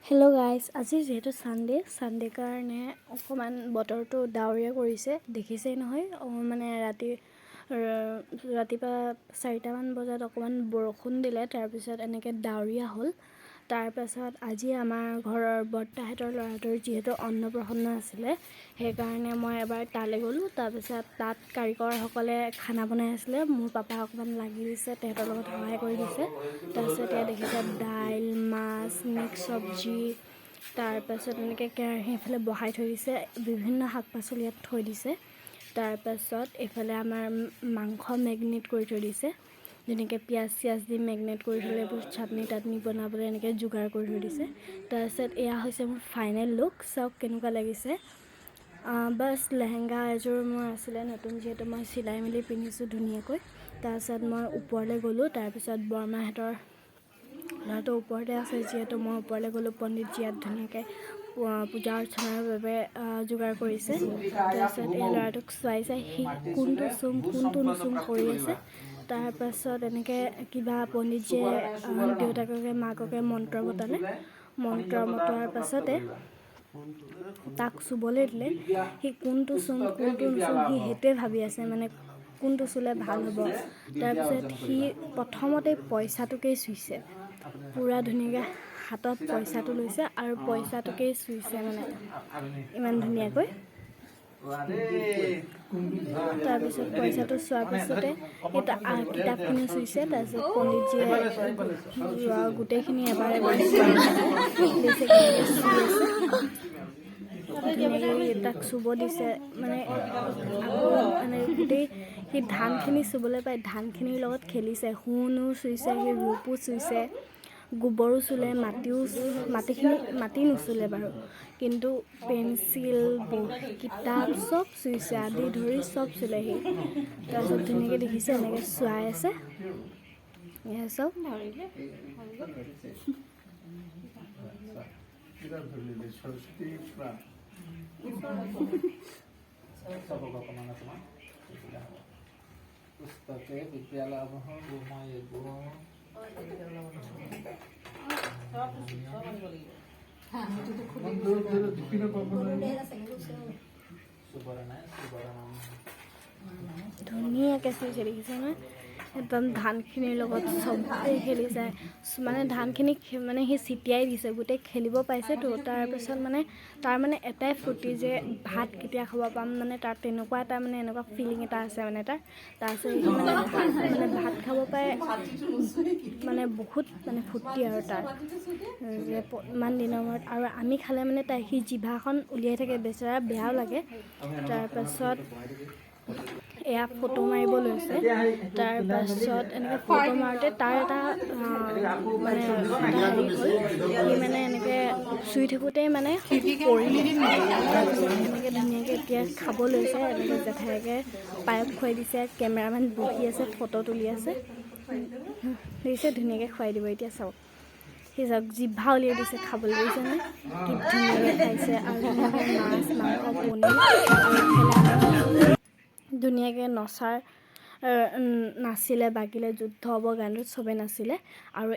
Hello' guys, আজি যিহেতু Sunday কাৰণে অকণমান বতৰটো ডাৱৰীয়া কৰিছে, দেখিছেই নহয়। মানে ৰাতিপুৱা 4টামান বজাত অকণমান বৰষুণ দিলে, তাৰপিছত এনেকৈ ডাৱৰীয়া হ'ল। তাৰপাছত আজি আমাৰ ঘৰৰ বৰ্তাহঁতৰ ল'ৰাটোৰ যিহেতু অন্নপ্ৰসন্ন আছিলে, সেইকাৰণে মই এবাৰ তালৈ গ'লোঁ। তাৰপিছত তাত কাৰিকৰসকলে খানা বনাই আছিলে, মোৰ পাপা অকণমান লাগি দিছে, তেহেঁতৰ লগত সহায় কৰি দিছে। তাৰপিছত ইয়াত দেখিছে দাইল, মাছ, মিক্স চব্জি, তাৰপাছত এনেকৈ কেৰাহী এফালে বহাই থৈ দিছে, বিভিন্ন শাক পাচলি ইয়াত থৈ দিছে। তাৰপাছত এইফালে আমাৰ মাংস মেগনেট কৰি থৈ দিছে, যেনেকৈ পিঁয়াজ চিয়াজ দি মেগনেট কৰি থ'লে এইবোৰ চাটনি বনাবলৈ এনেকৈ যোগাৰ কৰি থৈ দিছে। তাৰপিছত এয়া হৈছে মোৰ ফাইনেল লুক, চাওক কেনেকুৱা লাগিছে। বাছ লেহেংগা এযোৰ মোৰ আছিলে নতুন, যিহেতু মই চিলাই মেলি পিন্ধিছোঁ ধুনীয়াকৈ। তাৰপিছত মই ওপৰলৈ গ'লোঁ, তাৰপিছত বৰমাহঁতৰ ল'ৰাটো ওপৰতে আছে, যিহেতু মই ওপৰলৈ গ'লোঁ। পণ্ডিতজি ইয়াত ধুনীয়াকৈ পূজা অৰ্চনাৰ বাবে যোগাৰ কৰিছে। তাৰপিছত এই ল'ৰাটোক চোৱাইছে, সি কোনটো নুচুম কৰি আছে। তাৰপাছত এনেকৈ কিবা পণ্ডিতজিয়ে দেউতাককে মাককে মন্ত্ৰ মতালে। মন্ত্ৰ মতোৱাৰ পাছতে তাক চুবলৈ দিলে। সি কোনটো চুম সি সেইটোৱে ভাবি আছে, মানে কোনটো চুলে ভাল হ'ব। তাৰপিছত সি প্ৰথমতে পইচাটোকেই চুইছে, পূৰা ধুনীয়াকৈ হাতত পইচাটো লৈছে আৰু পইচাটোকেই চুইছে, মানে ইমান ধুনীয়াকৈ। তাৰপিছত পইচাটো চোৱাৰ পিছতে এই কিতাপখিনি চুইছে। তাৰপিছত পণ্ডিতজিয়ে গোটেইখিনি এবাৰ দিছে, কেনেকৈ চুই আছে ধুনীয়াকৈ তাক চুব দিছে। মানে আকৌ মানে গোটেই সি ধানখিনি চুবলৈ পাই ধানখিনিৰ লগত খেলিছে, সোণো চুইছে, সি ৰূপো চুইছে, গোবৰো চুলে, মাটি নুচুলে বাৰু, কিন্তু পেঞ্চিল, কিতাপ চব চুইছে, আদি ধৰি চব চুলে সি। তাৰপিছত ধুনীয়াকৈ দেখিছে এনেকৈ চুৱাই আছে, এয়া চব। ধুনীয়াকৈ চুইছে, দেখিছে নহয়। একদম ধানখিনিৰ লগত চবেই খেলিছে, মানে ধানখিনি মানে সি ছিটিয়াই দিছে, গোটেই খেলিব পাইছেতো। তাৰপিছত মানে তাৰ মানে এটাই ফূৰ্তি যে ভাত কেতিয়া খাব পাম, মানে তাৰ তেনেকুৱা এটা মানে এনেকুৱা ফিলিং এটা আছে মানে তাৰ। তাৰপিছত সি মানে ভাত খাব পাই মানে বহুত মানে ফূৰ্তি আৰু তাৰ যে ইমান দিনৰ মূৰত। আৰু আমি খালে মানে সি জিভাখন উলিয়াই থাকে, বেচেৰা বেয়াও লাগে। তাৰপাছত এয়া ফটো মাৰিব লৈছে। তাৰপাছত এনেকৈ ফটো মাৰোঁতে তাৰ এটা মানে হেৰি হ'ল, সি মানে এনেকৈ চুই থাকোঁতেই মানে পৰিলে। তাৰপিছত এনেকৈ ধুনীয়াকৈ এতিয়া খাব লৈছে, এনেকৈ জেঠাইকে পায়স খুৱাই দিছে, কেমেৰামেন বহি আছে, ফটো তুলি আছে, দেখিছে ধুনীয়াকৈ খুৱাই দিব এতিয়া। চাওক সি চাওক জিভা উলিয়াই দিছে, খাবলৈ দিছেনে কি ধুনীয়াকৈ খাইছে। আৰু ধুনীয়াকৈ মাছ, মাংস, পনীৰ, আৰু ধুনীয়াকৈ নাচিলে, বাগিলে, যুদ্ধ হ'ব গানটোত চবেই নাচিলে। আৰু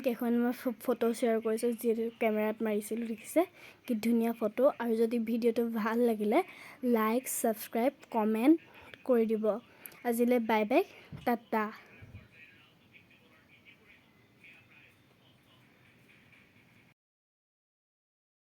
কেইখন মই ফটো শ্বেয়াৰ কৰিছোঁ, যিহেতু কেমেৰাত মাৰিছিলোঁ, দেখিছে কি ধুনীয়া ফটো। আৰু যদি ভিডিঅ'টো ভাল লাগিলে লাইক, ছাবস্ক্ৰাইব, কমেণ্ট কৰি দিব। আজিলৈ বাই বাই, টাটা।